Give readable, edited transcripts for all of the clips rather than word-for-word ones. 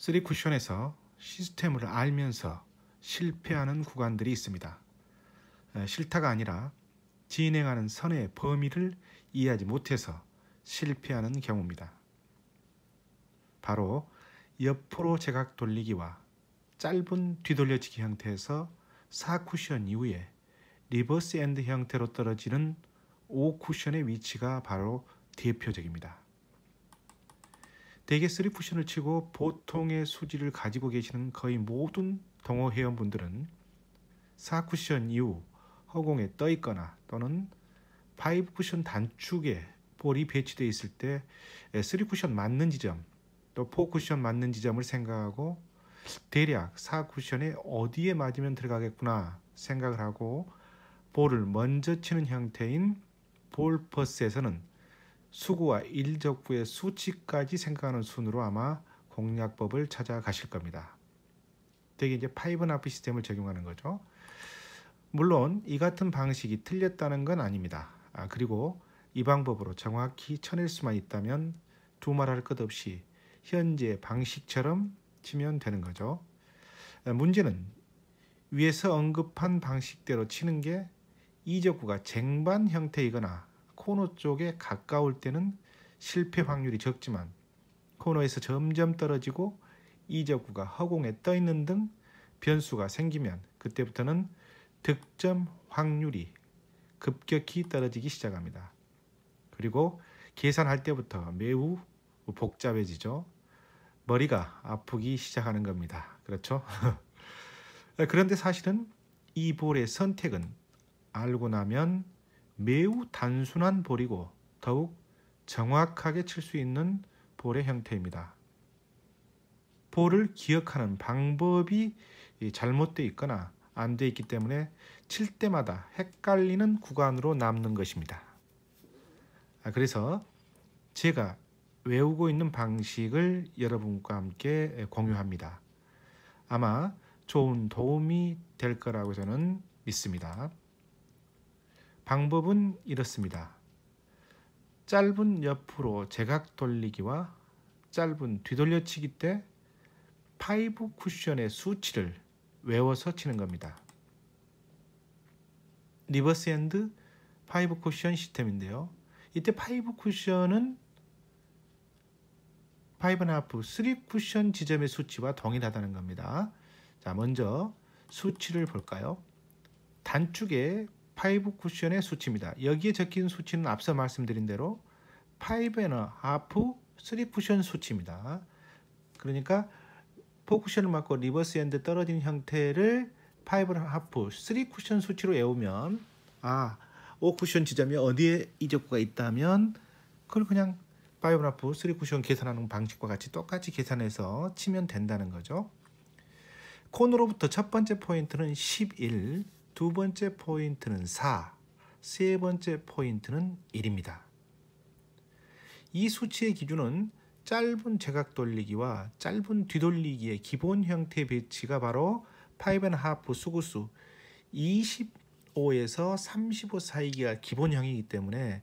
3 쿠션에서 시스템을 알면서 실패하는 구간들이 있습니다. 싫다가 아니라 진행하는 선의 범위를 이해하지 못해서 실패하는 경우입니다. 바로 옆으로 제각 돌리기와 짧은 뒤돌려치기 형태에서 4 쿠션 이후에 리버스 엔드 형태로 떨어지는 5 쿠션의 위치가 바로 대표적입니다. 대개 3 쿠션을 치고 보통의 수지를 가지고 계시는 거의 모든 동호 회원분들은 4 쿠션 이후 허공에 떠 있거나 또는 5 쿠션 단축에 볼이 배치되어 있을 때 3 쿠션 맞는 지점 또 4 쿠션 맞는 지점을 생각하고 대략 4 쿠션에 어디에 맞으면 들어가겠구나 생각을 하고 볼을 먼저 치는 형태인 볼 퍼스에서는 수구와 일적구의 수치까지 생각하는 순으로 아마 공략법을 찾아가실 겁니다. 되게 이제 5&1/2 시스템을 적용하는 거죠. 물론 이 같은 방식이 틀렸다는 건 아닙니다. 그리고 이 방법으로 정확히 쳐낼 수만 있다면 두말할 것 없이 현재 방식처럼 치면 되는 거죠. 문제는 위에서 언급한 방식대로 치는 게 이적구가 쟁반 형태이거나 코너 쪽에 가까울 때는 실패 확률이 적지만 코너에서 점점 떨어지고 이적구가 허공에 떠 있는 등 변수가 생기면 그때부터는 득점 확률이 급격히 떨어지기 시작합니다. 그리고 계산할 때부터 매우 복잡해지죠. 머리가 아프기 시작하는 겁니다. 그렇죠? 그런데 사실은 이 볼의 선택은 알고 나면 매우 단순한 볼이고 더욱 정확하게 칠 수 있는 볼의 형태입니다. 볼을 기억하는 방법이 잘못되어 있거나 안 되어 있기 때문에 칠 때마다 헷갈리는 구간으로 남는 것입니다. 그래서 제가 외우고 있는 방식을 여러분과 함께 공유합니다. 아마 좋은 도움이 될 거라고 저는 믿습니다. 방법은 이렇습니다. 짧은 옆으로 제각 돌리기와 짧은 뒤돌려치기 때 5 쿠션의 수치를 외워서 치는 겁니다. 리버스 핸드 5 쿠션 시스템인데요. 이때 5 쿠션은 5&1/2, 3 쿠션 지점의 수치와 동일하다는 겁니다. 자, 먼저 수치를 볼까요? 단축의 5 쿠션의 수치입니다. 여기에 적힌 수치는 앞서 말씀드린 대로 5&1/2, 3 쿠션 수치입니다. 그러니까 4 쿠션을 맞고 리버스 핸드 떨어진 형태를 5&1/2, 3 쿠션 수치로 외우면 5 쿠션 지점이 어디에 이적구가 있다면 그걸 그냥 5&1/2, 3 쿠션 계산하는 방식과 같이 똑같이 계산해서 치면 된다는 거죠. 코너로부터 첫 번째 포인트는 11, 두 번째 포인트는 4, 세 번째 포인트는 1입니다. 이 수치의 기준은 짧은 제각 돌리기와 짧은 뒤돌리기의 기본 형태 배치가 바로 5&1/2 수구수 25에서 35 사이가 기본형이기 때문에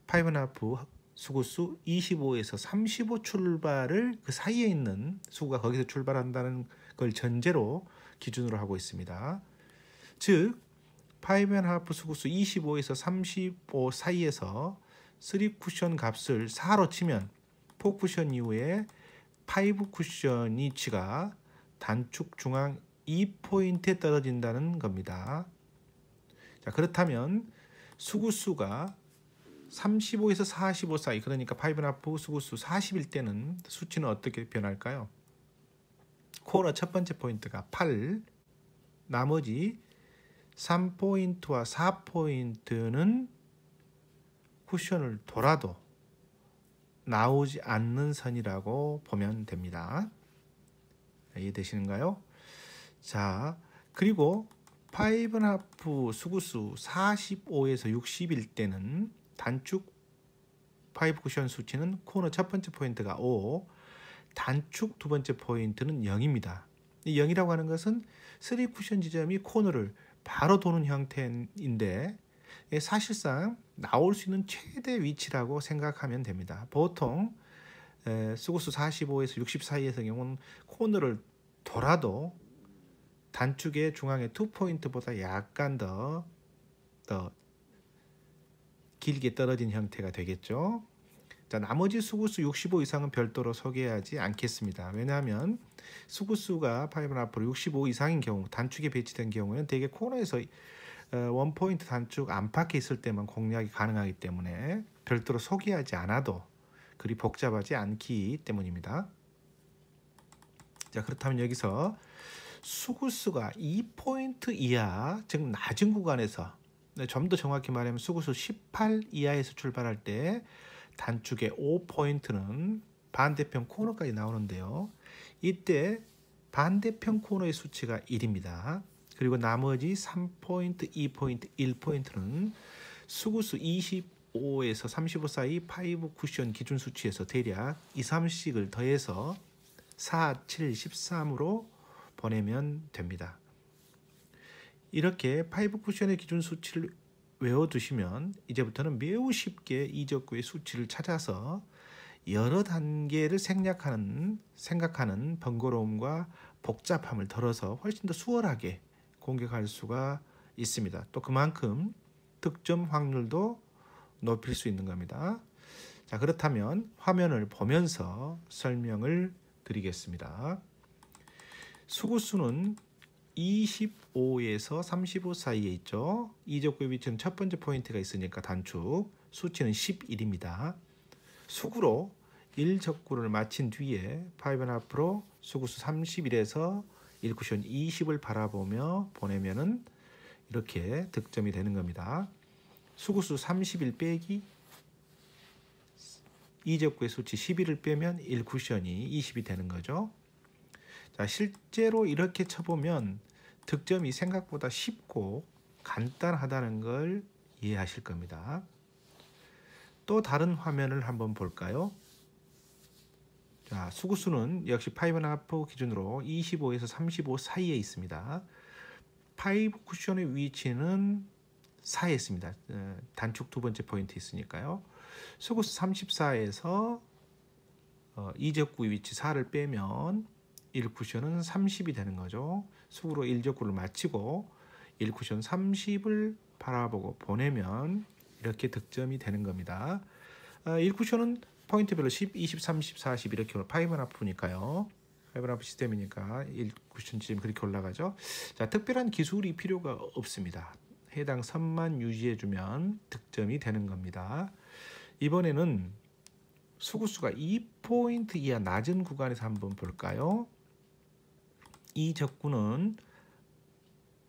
5&1/2 수구수 25에서 35 출발을 그 사이에 있는 수구가 거기서 출발한다는 걸 전제로 기준으로 하고 있습니다. 즉 5&1/2 수구수 25에서 35 사이에서 3 쿠션 값을 4로 치면 4 쿠션 이후에 5 쿠션 위치가 단축 중앙 2포인트에 떨어진다는 겁니다. 자, 그렇다면 수구수가 35에서 45 사이, 그러니까 5&1/2 수구수 40일 때는 수치는 어떻게 변할까요? 코너 첫 번째 포인트가 8, 나머지 3포인트와 4포인트는 쿠션을 돌아도 나오지 않는 선이라고 보면 됩니다. 이해되시는가요? 자, 그리고 5&1/2 수구수 45에서 60일 때는 단축 5 쿠션 수치는 코너 첫 번째 포인트가 5, 단축 두 번째 포인트는 0입니다. 이 0이라고 하는 것은 3 쿠션 지점이 코너를 바로 도는 형태인데 사실상 나올 수 있는 최대 위치라고 생각하면 됩니다. 보통 수구수 45에서 60 사이에서 경우는 코너를 돌아도 단축의 중앙의 2포인트보다 약간 더 길게 떨어진 형태가 되겠죠. 자, 나머지 수구수 65 이상은 별도로 소개하지 않겠습니다. 왜냐하면 수구수가 5.5 65 이상인 경우, 단축에 배치된 경우에는 대개 코너에서 원포인트 단축 안팎에 있을 때만 공략이 가능하기 때문에 별도로 소개하지 않아도 그리 복잡하지 않기 때문입니다. 자, 그렇다면 여기서 수구수가 2포인트 이하, 즉 낮은 구간에서, 좀 더 정확히 말하면 수구수 18 이하에서 출발할 때 단축의 5포인트는 반대편 코너까지 나오는데요. 이때 반대편 코너의 수치가 1입니다. 그리고 나머지 3포인트, 2포인트, 1포인트는 수구수 25에서 35 사이 5 쿠션 기준 수치에서 대략 2, 3씩을 더해서 4, 7, 13으로 보내면 됩니다. 이렇게 5 쿠션의 기준 수치를 외워두시면 이제부터는 매우 쉽게 이적구의 수치를 찾아서 여러 단계를 생각하는 번거로움과 복잡함을 덜어서 훨씬 더 수월하게 공격할 수가 있습니다. 또 그만큼 득점 확률도 높일 수 있는 겁니다. 자, 그렇다면 화면을 보면서 설명을 드리겠습니다. 수구수는 25에서 35 사이에 있죠. 이적구의 위치는 첫 번째 포인트가 있으니까 단축, 수치는 11입니다. 수구로 1적구를 마친 뒤에 5.5로 수구수 31에서 1쿠션 20을 바라보며 보내면은 이렇게 득점이 되는 겁니다. 수구수 31 빼기 이적구의 수치 11을 빼면 1쿠션이 20이 되는 거죠. 자, 실제로 이렇게 쳐보면 득점이 생각보다 쉽고 간단하다는 걸 이해하실 겁니다. 또 다른 화면을 한번 볼까요? 자, 수구수는 역시 5.5 기준으로 25에서 35 사이에 있습니다. 5 쿠션의 위치는 4에 있습니다. 단축 두 번째 포인트 있으니까요. 수구수 34에서 이적구의 위치 4를 빼면 1쿠션은 30이 되는 거죠. 수구로 1적구를 마치고 1쿠션 30을 바라보고 보내면 이렇게 득점이 되는 겁니다. 1쿠션은 포인트별로 10, 20, 30, 40 이렇게 5.5니까요. 5.5 시스템이니까 1쿠션쯤 그렇게 올라가죠. 자, 특별한 기술이 필요가 없습니다. 해당 선만 유지해주면 득점이 되는 겁니다. 이번에는 수구수가 2포인트 이하 낮은 구간에서 한번 볼까요? 이 적구는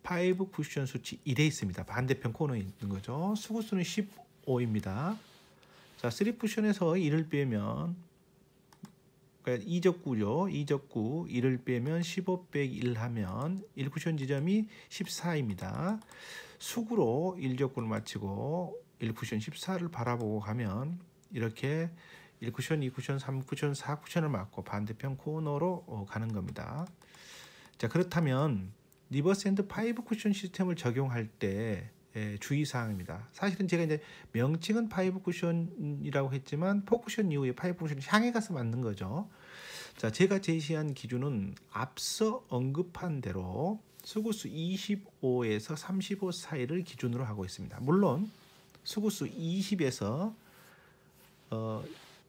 5 쿠션 수치 1에 있습니다. 반대편 코너에 있는 거죠. 수구수는 15입니다. 자, 3 쿠션에서 1을 빼면, 그러니까 2적구죠. 2적구 1을 빼면 15 빼기 1 하면 1쿠션 지점이 14입니다. 수구로 1적구를 마치고 1쿠션 14를 바라보고 가면 이렇게 1쿠션, 2쿠션, 3쿠션, 4쿠션을 맞고 반대편 코너로 가는 겁니다. 자, 그렇다면 리버스 핸드 5 쿠션 시스템을 적용할 때 주의사항입니다. 사실은 제가 이제 명칭은 5 쿠션이라고 했지만 4 쿠션 이후에 5 쿠션을 향해 가서 만든 거죠. 자, 제가 제시한 기준은 앞서 언급한 대로 수구수 25에서 35 사이를 기준으로 하고 있습니다. 물론 수구수 20에서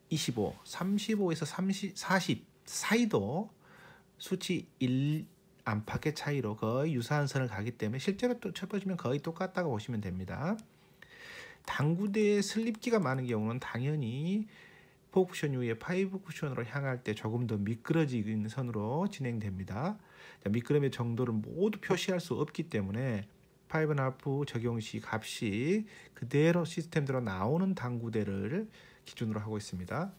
25, 35에서 30, 40 사이도 수치 1 안팎의 차이로 거의 유사한 선을 가기 때문에 실제로 또 쳐보시면 거의 똑같다고 보시면 됩니다. 당구대에 슬립기가 많은 경우는 당연히 4 쿠션 이후에 5 쿠션으로 향할 때 조금 더 미끄러지는 선으로 진행됩니다. 미끄럼의 정도를 모두 표시할 수 없기 때문에 5.5 적용 시 값이 그대로 시스템대로 나오는 당구대를 기준으로 하고 있습니다.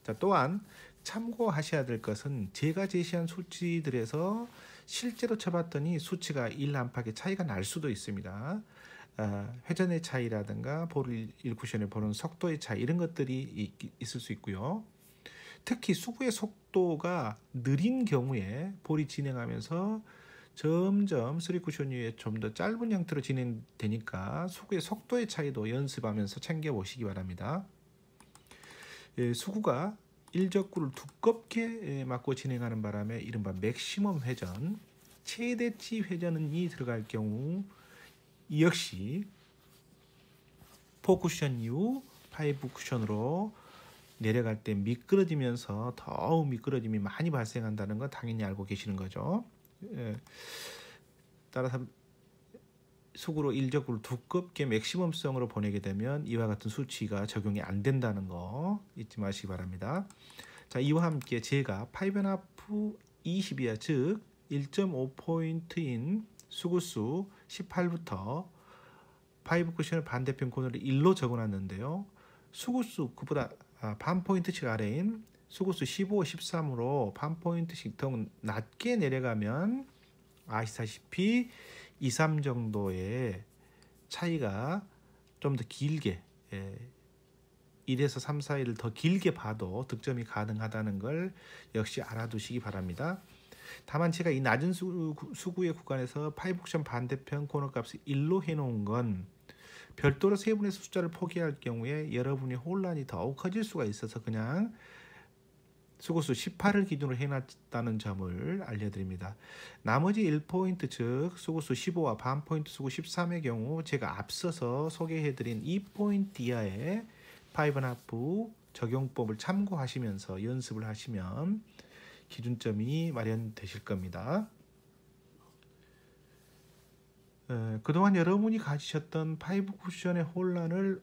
자, 또한 참고하셔야 될 것은 제가 제시한 수치들에서 실제로 쳐봤더니 수치가 1 안팎의 차이가 날 수도 있습니다. 회전의 차이라든가 볼 1쿠션에 보는 속도의 차이 이런 것들이 있을 수 있고요. 특히 수구의 속도가 느린 경우에 볼이 진행하면서 점점 3쿠션 이후에 좀 더 짧은 형태로 진행되니까 수구의 속도의 차이도 연습하면서 챙겨보시기 바랍니다. 수구가 일적구를 두껍게 맞고 진행하는 바람에 이른바 맥시멈 회전, 최대치 회전이 들어갈 경우 이 역시 4쿠션 이후 5쿠션으로 내려갈 때 미끄러지면서 더욱 미끄러짐이 많이 발생한다는 거 당연히 알고 계시는 거죠. 따라서 수구로 일적구를 두껍게 맥시멈성으로 보내게 되면 이와 같은 수치가 적용이 안 된다는 거 잊지 마시기 바랍니다. 자, 이와 함께 제가 5.5 20이야, 즉 1.5포인트인 수구수 18부터 5쿠션을 반대편 코너를 1로 적어놨는데요. 수구수 그보다 반 포인트씩 아래인 수구수 15, 13으로 반 포인트씩 더 낮게 내려가면 아시다시피 2, 3 정도의 차이가 좀 더 길게 1에서 3 사이를 더 길게 봐도 득점이 가능하다는 걸 역시 알아두시기 바랍니다. 다만 제가 이 낮은 수구의 구간에서 5쿠션 반대편 코너 값을 1로 해놓은 건 별도로 세분의 숫자를 포기할 경우에 여러분의 혼란이 더욱 커질 수가 있어서 그냥 수구수 18을 기준으로 해놨다는 점을 알려드립니다. 나머지 1포인트 즉 수구수 15와 반포인트 수구 13의 경우 제가 앞서서 소개해드린 2포인트 이하의 5.5 적용법을 참고하시면서 연습을 하시면 기준점이 마련되실 겁니다. 그동안 여러분이 가지셨던 5쿠션의 혼란을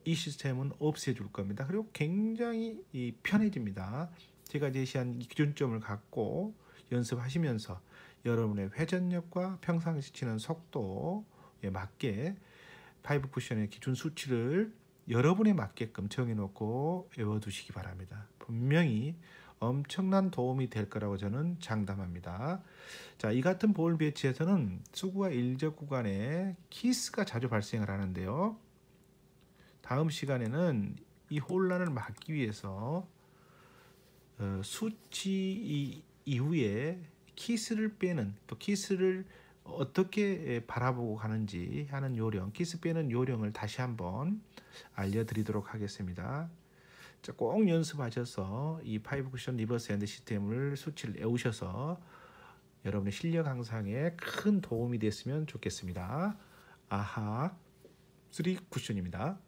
이 시스템은 없애줄 겁니다. 그리고 굉장히 편해집니다. 제가 제시한 기준점을 갖고 연습하시면서 여러분의 회전력과 평상시 치는 속도에 맞게 5쿠션의 기준 수치를 여러분에 맞게끔 정해놓고 외워두시기 바랍니다. 분명히 엄청난 도움이 될 거라고 저는 장담합니다. 자, 이 같은 볼 배치에서는 수구와 일적 구간에 키스가 자주 발생을 하는데요. 다음 시간에는 이 혼란을 막기 위해서 수치 이후에 키스를 빼는, 또 키스를 어떻게 바라보고 가는지 하는 요령, 키스 빼는 요령을 다시 한번 알려드리도록 하겠습니다. 자, 꼭 연습하셔서 이 5쿠션 리버스 핸드 시스템을 수치를 외우셔서 여러분의 실력 향상에 큰 도움이 됐으면 좋겠습니다. 아하 3쿠션입니다.